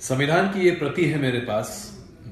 संविधान की ये प्रति है मेरे पास,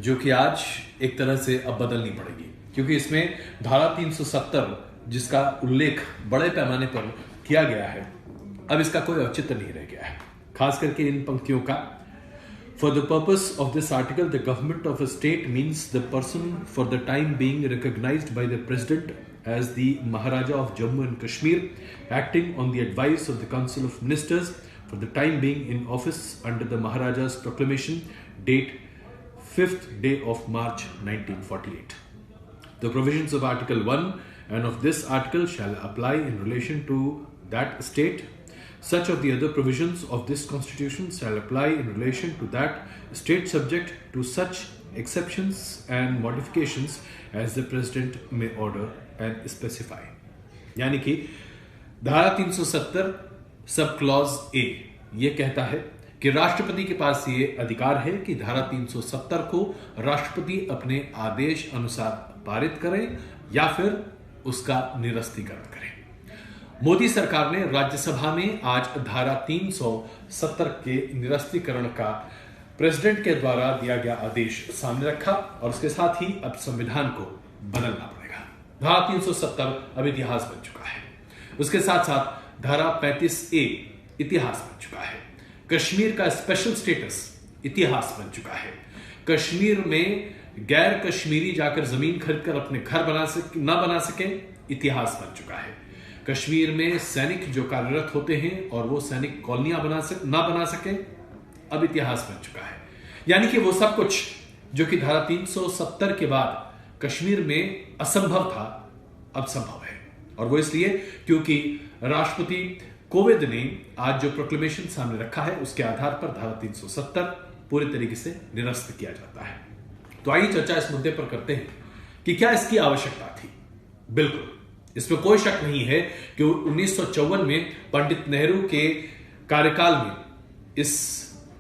जो कि आज एक तरह से अब बदलनी पड़ेगी, क्योंकि इसमें धारा 370 जिसका उल्लेख बड़े पैमाने पर किया गया है, अब इसका कोई औचित्य नहीं रह गया है। खास करके इन पंक्तियों का, For the purpose of this article, the government of a state means the person for the time being recognized by the President as the Maharaja of Jammu and Kashmir, acting on the advice of the Council of Ministers for the time being in office under the Maharaja's proclamation, date 5th day of March 1948. The provisions of Article 1 and of this article shall apply in relation to that state. Such of the other provisions of this constitution shall apply in relation to that state, subject to such exceptions and modifications as the President may order and specify. यानी कि धारा 370 sub clause A ये कहता है कि राष्ट्रपति के पास ये अधिकार है कि धारा 370 को राष्ट्रपति अपने आदेश अनुसार पारित करे या फिर उसका निरस्तीकरण करे। मोदी सरकार ने राज्यसभा में आज धारा 370 के निरस्तीकरण का प्रेसिडेंट के द्वारा दिया गया आदेश सामने रखा और उसके साथ ही अब संविधान को बदलना पड़ेगा। धारा 370 अब इतिहास बन चुका है। उसके साथ साथ धारा 35A इतिहास बन चुका है। कश्मीर का स्पेशल स्टेटस इतिहास बन चुका है। कश्मीर में गैर कश्मीरी जाकर जमीन खरीदकर अपने घर बना सके इतिहास बन चुका है। कश्मीर में सैनिक जो कार्यरत होते हैं और वो सैनिक कॉलोनियां ना बना सके अब इतिहास बन चुका है। यानी कि वो सब कुछ जो कि धारा 370 के बाद कश्मीर में असंभव था अब संभव है, और वो इसलिए क्योंकि राष्ट्रपति कोविंद ने आज जो प्रोक्लेमेशन सामने रखा है उसके आधार पर धारा 370 पूरे तरीके से निरस्त किया जाता है। तो आइए चर्चा इस मुद्दे पर करते हैं कि क्या इसकी आवश्यकता थी। बिल्कुल, इसमें कोई शक नहीं है कि 1954 में पंडित नेहरू के कार्यकाल में इस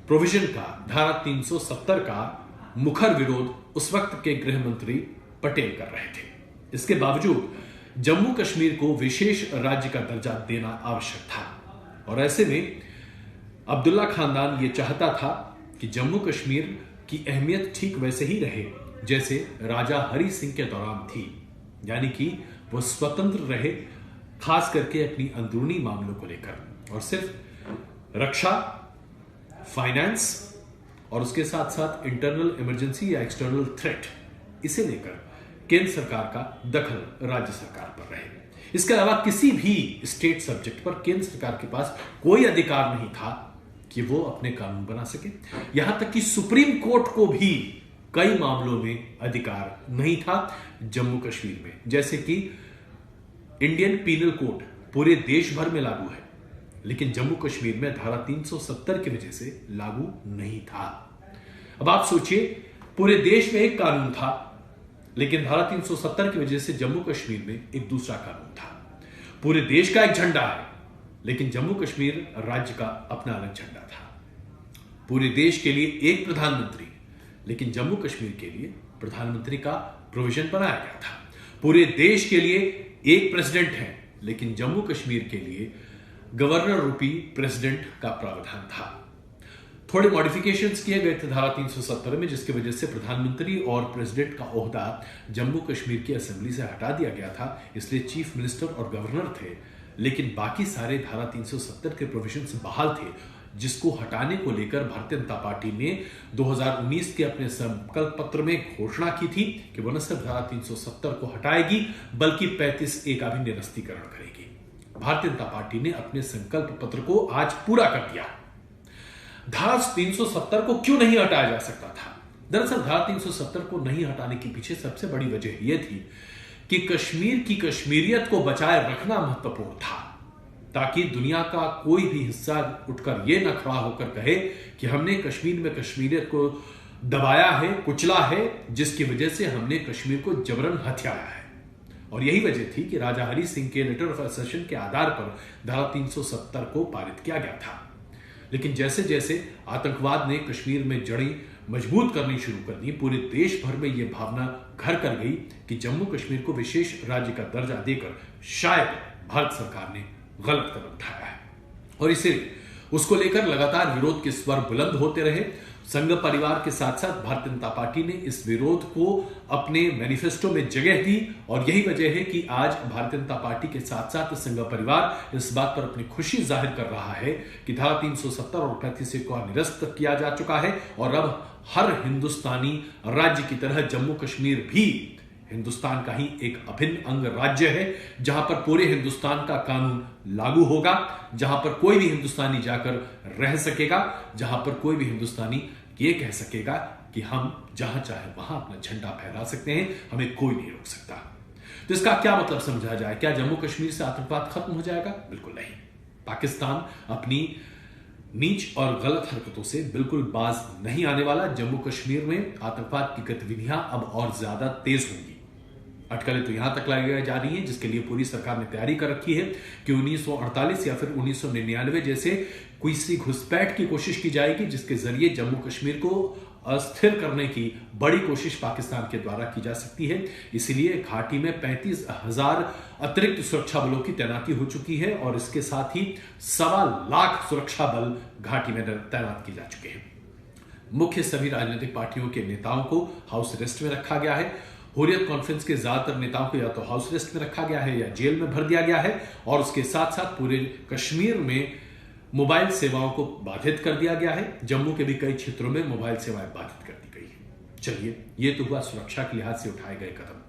प्रोविजन का, धारा 370 का मुखर विरोध उस वक्त के गृह मंत्री पटेल कर रहे थे। इसके बावजूद जम्मू कश्मीर को विशेष राज्य का दर्जा देना आवश्यक था, और ऐसे में अब्दुल्ला खानदान यह चाहता था कि जम्मू कश्मीर की अहमियत ठीक वैसे ही रहे जैसे राजा हरि सिंह के दौरान थी, यानी कि वो स्वतंत्र रहे, खास करके अपनी अंदरूनी मामलों को लेकर, और सिर्फ रक्षा, फाइनेंस और उसके साथ साथ इंटरनल इमरजेंसी या एक्सटर्नल थ्रेट, इसे लेकर केंद्र सरकार का दखल राज्य सरकार पर रहे। इसके अलावा किसी भी स्टेट सब्जेक्ट पर केंद्र सरकार के पास कोई अधिकार नहीं था कि वो अपने कानून बना सके। यहां तक कि सुप्रीम कोर्ट को भी कई मामलों में अधिकार नहीं था जम्मू कश्मीर में, जैसे कि इंडियन पीनल कोड पूरे देश भर में लागू है, लेकिन जम्मू कश्मीर में धारा 370 की वजह से लागू नहीं था। अब आप सोचिए, पूरे देश में एक कानून था, लेकिन धारा 370 की वजह से जम्मू कश्मीर में एक दूसरा कानून था। पूरे देश का एक झंडा है, लेकिन जम्मू कश्मीर राज्य का अपना अलग झंडा था। पूरे देश के लिए एक प्रधानमंत्री, लेकिन जम्मू कश्मीर के लिए प्रधानमंत्री का प्रोविजन बनाया गया था। पूरे देश के लिए एक प्रेसिडेंट है, लेकिन जम्मू कश्मीर के लिए गवर्नर रूपी प्रेसिडेंट का प्रावधान था। थोड़े मॉडिफिकेशंस किए गए थे धारा 370 में, जिसकी वजह से प्रधानमंत्री और प्रेसिडेंट का ओहदा जम्मू कश्मीर की असेंबली से हटा दिया गया था, इसलिए चीफ मिनिस्टर और गवर्नर थे, लेकिन बाकी सारे धारा 370 के प्रोविजंस बहाल थे, जिसको हटाने को लेकर भारतीय जनता पार्टी ने 2019 के अपने संकल्प पत्र में घोषणा की थी कि वो न सिर्फ धारा 370 को हटाएगी बल्कि 35A का भी निरस्तीकरण करेगी। भारतीय जनता पार्टी ने अपने संकल्प पत्र को आज पूरा कर दिया। धारा 370 को क्यों नहीं हटाया जा सकता था? दरअसल धारा 370 को नहीं हटाने के पीछे सबसे बड़ी वजह यह थी कि कश्मीर की कश्मीरियत को बचाए रखना महत्वपूर्ण था, ताकि दुनिया का कोई भी हिस्सा उठकर यह न खड़ा होकर कहे कि हमने कश्मीर में कश्मीरियत को दबाया है, कुचला है, जिसकी वजह से हमने कश्मीर को जबरन हथियाया है। और यही वजह थी कि राजा हरि सिंह के लेटर ऑफ एसेशन के आधार पर धारा 370 को पारित किया गया था। लेकिन जैसे जैसे आतंकवाद ने कश्मीर में जड़ें मजबूत करनी शुरू कर दी, पूरे देश भर में यह भावना घर कर गई कि जम्मू कश्मीर को विशेष राज्य का दर्जा देकर शायद भारत सरकार ने गलत कदम उठाया है। और इसे उसको लेकर लगातार विरोध के स्वर बुलंद होते रहे। संघ परिवार के साथ साथ भारतीय जनता पार्टी ने इस विरोध को अपने मैनिफेस्टो में जगह दी और यही वजह है कि आज भारतीय जनता पार्टी के साथ साथ संघ परिवार इस बात पर अपनी खुशी जाहिर कर रहा है कि धारा 370 और 35 को निरस्त किया जा चुका है और अब हर हिंदुस्तानी राज्य की तरह जम्मू कश्मीर भी हिंदुस्तान का ही एक अभिन्न अंग राज्य है, जहां पर पूरे हिंदुस्तान का कानून लागू होगा, जहां पर कोई भी हिंदुस्तानी जाकर रह सकेगा, जहां पर कोई भी हिंदुस्तानी ये कह सकेगा कि हम जहां चाहे वहां अपना झंडा फहरा सकते हैं, हमें कोई नहीं रोक सकता। तो इसका क्या मतलब समझा जाए? क्या जम्मू कश्मीर से आतंकवाद खत्म हो जाएगा? बिल्कुल नहीं। पाकिस्तान अपनी नीच और गलत हरकतों से बिल्कुल बाज नहीं आने वाला। जम्मू कश्मीर में आतंकवाद की गतिविधियां अब और ज्यादा तेज होंगी। अटकलें तो यहां तक लगाई जा रही हैं, जिसके लिए पूरी सरकार ने तैयारी कर रखी है कि 1948 या फिर 1999 जैसे कोई सी घुसपैठ की कोशिश की जाएगी, जिसके जरिए जम्मू कश्मीर को अस्थिर करने की बड़ी कोशिश पाकिस्तान के द्वारा की जा सकती है। इसीलिए घाटी में 35,000 अतिरिक्त सुरक्षा बलों की तैनाती हो चुकी है और इसके साथ ही 1.25 लाख सुरक्षा बल घाटी में तैनात किए जा चुके हैं। मुख्य सभी राजनीतिक पार्टियों के नेताओं को हाउस अरेस्ट में रखा गया है। हुर्रियत कॉन्फ्रेंस के ज्यादातर नेताओं को या तो हाउस अरेस्ट में रखा गया है या जेल में भर दिया गया है और उसके साथ साथ पूरे कश्मीर में मोबाइल सेवाओं को बाधित कर दिया गया है। जम्मू के भी कई क्षेत्रों में मोबाइल सेवाएं बाधित कर दी गई है। चलिए, ये तो हुआ सुरक्षा के लिहाज से उठाए गए कदम,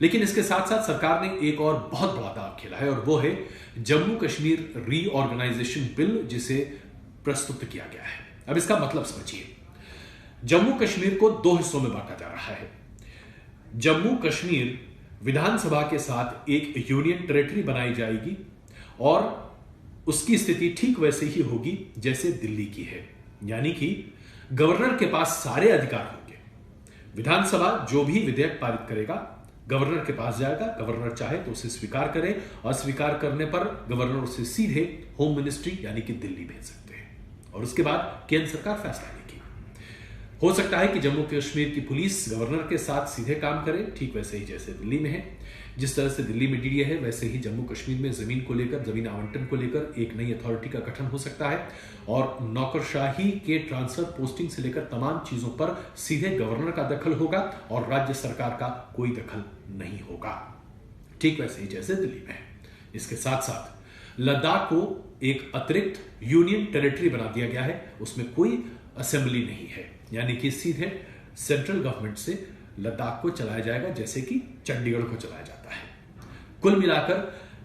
लेकिन इसके साथ साथ सरकार ने एक और बहुत बड़ा दांव खेला है और वो है जम्मू कश्मीर रीऑर्गेनाइजेशन बिल, जिसे प्रस्तुत किया गया है। अब इसका मतलब समझिए, जम्मू कश्मीर को 2 हिस्सों में बांटा जा रहा है। जम्मू कश्मीर विधानसभा के साथ एक यूनियन टेरिटरी बनाई जाएगी और उसकी स्थिति ठीक वैसे ही होगी जैसे दिल्ली की है, यानी कि गवर्नर के पास सारे अधिकार होंगे। विधानसभा जो भी विधेयक पारित करेगा गवर्नर के पास जाएगा, गवर्नर चाहे तो उसे स्वीकार करे, अस्वीकार करने पर गवर्नर उसे सीधे होम मिनिस्ट्री यानी कि दिल्ली भेज सकते हैं और उसके बाद केंद्र सरकार फैसला लेगी। हो सकता है कि जम्मू कश्मीर की पुलिस गवर्नर के साथ सीधे काम करे, ठीक वैसे ही जैसे दिल्ली में है। जिस तरह से दिल्ली में डीडीए है, वैसे ही जम्मू कश्मीर में जमीन को लेकर, जमीन आवंटन को लेकर एक नई अथॉरिटी का गठन हो सकता है और नौकरशाही के ट्रांसफर, पोस्टिंग से लेकर तमाम चीजों पर सीधे गवर्नर का दखल होगा और राज्य सरकार का कोई दखल नहीं होगा, ठीक वैसे ही जैसे दिल्ली में है। इसके साथ साथ लद्दाख को एक अतिरिक्त यूनियन टेरिटरी बना दिया गया है, उसमें कोई असेंबली नहीं है, यानी कि सीधे सेंट्रल गवर्नमेंट से लद्दाख को चलाया जाएगा जैसे कि चंडीगढ़ को चलाया जाता है। कुल मिलाकर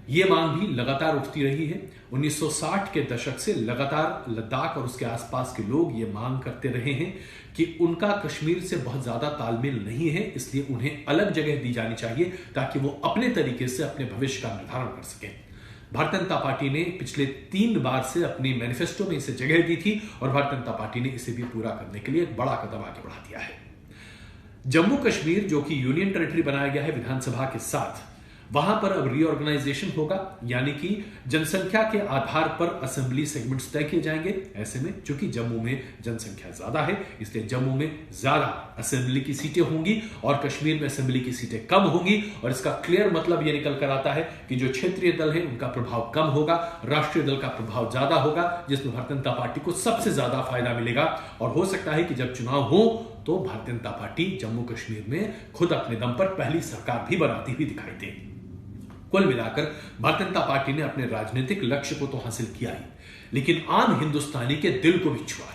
यह मांग भी लगातार उठती रही है। 1960 के दशक से लगातार लद्दाख और उसके आसपास के लोग ये मांग करते रहे हैं कि उनका कश्मीर से बहुत ज्यादा तालमेल नहीं है, इसलिए उन्हें अलग जगह दी जानी चाहिए ताकि वो अपने तरीके से अपने भविष्य का निर्धारण कर सकें। भारतीय जनता पार्टी ने पिछले 3 बार से अपनी मैनिफेस्टो में इसे जगह दी थी और भारतीय जनता पार्टी ने इसे भी पूरा करने के लिए एक बड़ा कदम आगे बढ़ा दिया है। जम्मू कश्मीर जो कि यूनियन टेरिटरी बनाया गया है विधानसभा के साथ, वहां पर अब रीऑर्गेनाइजेशन होगा, यानी कि जनसंख्या के आधार पर असेंबली सेगमेंट्स तय किए जाएंगे। ऐसे में चूंकि जम्मू में जनसंख्या ज्यादा है, इसलिए जम्मू में ज्यादा असेंबली की सीटें होंगी और कश्मीर में असेंबली की सीटें कम होंगी और इसका क्लियर मतलब यह निकल कर आता है कि जो क्षेत्रीय दल है उनका प्रभाव कम होगा, राष्ट्रीय दल का प्रभाव ज्यादा होगा, जिसमें भारतीय जनता पार्टी को सबसे ज्यादा फायदा मिलेगा। और हो सकता है कि जब चुनाव हो तो भारतीय जनता पार्टी जम्मू कश्मीर में खुद अपने दम पर पहली सरकार भी बनाती हुई दिखाई दे। कुल मिलाकर भारतीय जनता पार्टी ने अपने राजनीतिक लक्ष्य को तो हासिल किया ही, लेकिन आम हिंदुस्तानी के दिल को भी छुआ।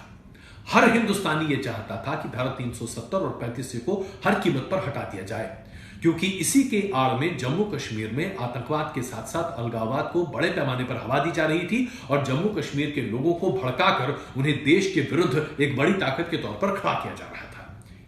हर हिंदुस्तानी यह चाहता था कि धारा 370 और 35 को हर कीमत पर हटा दिया जाए, क्योंकि इसी के आड़ में जम्मू कश्मीर में आतंकवाद के साथ साथ अलगाववाद को बड़े पैमाने पर हवा दी जा रही थी और जम्मू कश्मीर के लोगों को भड़काकर उन्हें देश के विरुद्ध एक बड़ी ताकत के तौर पर खड़ा किया जा रहा था।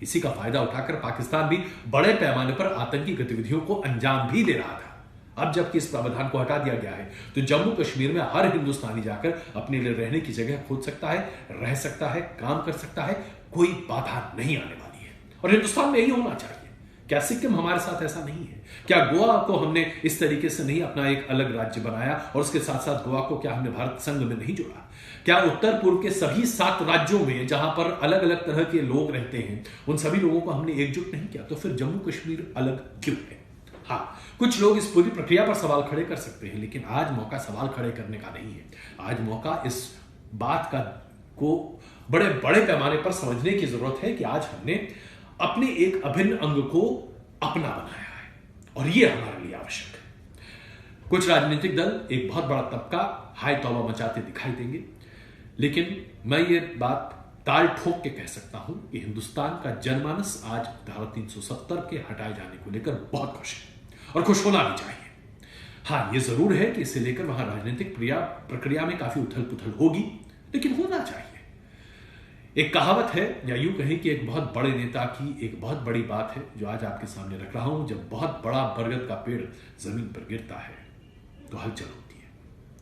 इसी का फायदा उठाकर पाकिस्तान भी बड़े पैमाने पर आतंकी गतिविधियों को अंजाम भी दे रहा था। अब जबकि इस प्रावधान को हटा दिया गया है तो जम्मू कश्मीर में हर हिंदुस्तानी जाकर अपने लिए रहने की जगह खोज सकता है, रह सकता है, काम कर सकता है, कोई बाधा नहीं आने वाली है और हिंदुस्तान में यही होना चाहिए। क्या सिक्किम हमारे साथ ऐसा नहीं है? क्या गोवा को हमने इस तरीके से नहीं अपना एक अलग राज्य बनाया और उसके साथ साथ गोवा को क्या हमने भारत संघ में नहीं जोड़ा? क्या उत्तर पूर्व के सभी 7 राज्यों में जहां पर अलग अलग तरह के लोग रहते हैं उन सभी लोगों को हमने एकजुट नहीं किया? तो फिर जम्मू कश्मीर अलग क्यों है? हाँ, कुछ लोग इस पूरी प्रक्रिया पर सवाल खड़े कर सकते हैं, लेकिन आज मौका सवाल खड़े करने का नहीं है। आज मौका इस बात को बड़े बड़े पैमाने पर समझने की जरूरत है कि आज हमने अपने एक अभिन्न अंग को अपना बनाया है और यह हमारे लिए आवश्यक है। कुछ राजनीतिक दल, एक बहुत बड़ा तबका हाय तौबा मचाते दिखाई देंगे, लेकिन मैं ये बात ताल ठोक के कह सकता हूं कि हिंदुस्तान का जनमानस आज धारा 370 के हटाए जाने को लेकर बहुत खुश है और खुश होना भी चाहिए। हां, यह जरूर है कि इसे लेकर वहां राजनीतिक प्रक्रिया में काफी उथल पुथल होगी, लेकिन होना चाहिए। एक कहावत है, या यूं कहें कि एक बहुत बड़े नेता की एक बहुत बड़ी बात है जो आज आपके सामने रख रहा हूं। जब बहुत बड़ा बरगद का पेड़ जमीन पर गिरता है तो हलचल होती है।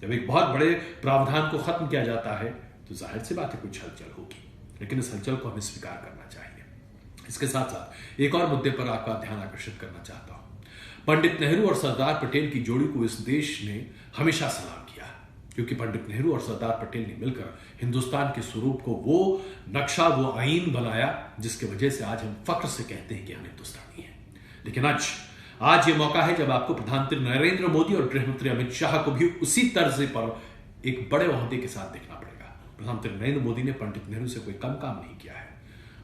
जब एक बहुत बड़े प्रावधान को खत्म किया जाता है तो जाहिर सी बात है कुछ हलचल होगी, लेकिन इस हलचल को हमें स्वीकार करना चाहिए। इसके साथ साथ एक और मुद्दे पर आपका ध्यान आकर्षित करना चाहता हूं। पंडित नेहरू और सरदार पटेल की जोड़ी को इस देश ने हमेशा सलाम किया, क्योंकि पंडित नेहरू और सरदार पटेल ने मिलकर हिंदुस्तान के स्वरूप को वो नक्शा, वो आईन बनाया जिसकी वजह से आज हम फख्र से कहते हैं कि हम हिंदुस्तानी हैं। लेकिन आज ये मौका है जब आपको प्रधानमंत्री नरेंद्र मोदी और गृहमंत्री अमित शाह को भी उसी तर्ज पर एक बड़े ओहदे के साथ देखना पड़ेगा। प्रधानमंत्री नरेंद्र मोदी ने पंडित नेहरू से कोई कम काम नहीं किया है।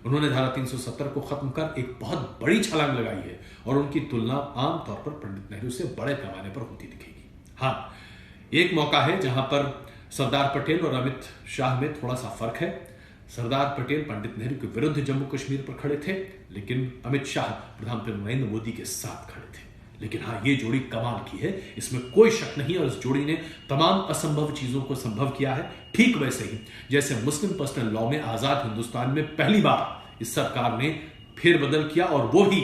उन्होंने धारा 370 को खत्म कर एक बहुत बड़ी छलांग लगाई है और उनकी तुलना आमतौर पर पंडित नेहरू से बड़े पैमाने पर होती दिखेगी। हाँ, एक मौका है जहां पर सरदार पटेल और अमित शाह में थोड़ा सा फर्क है। सरदार पटेल पंडित नेहरू के विरुद्ध जम्मू कश्मीर पर खड़े थे, लेकिन अमित शाह प्रधानमंत्री नरेंद्र मोदी के साथ खड़े थे। लेकिन हाँ, ये जोड़ी कमाल की है, इसमें कोई शक नहीं। और इस जोड़ी ने तमाम असंभव चीजों को संभव किया है। ठीक वैसे ही जैसे मुस्लिम पर्सनल लॉ में आजाद हिंदुस्तान में पहली बार इस सरकार ने फेरबदल किया, और वो ही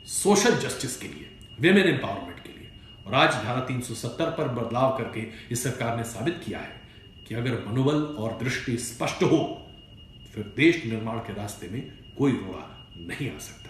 सोशल जस्टिस के लिए, विमेन एम्पावरमेंट के लिए। और आज धारा 370 पर बदलाव करके इस सरकार ने साबित किया है कि अगर मनोबल और दृष्टि स्पष्ट हो, फिर देश निर्माण के रास्ते में कोई रोड़ा नहीं आ सकता।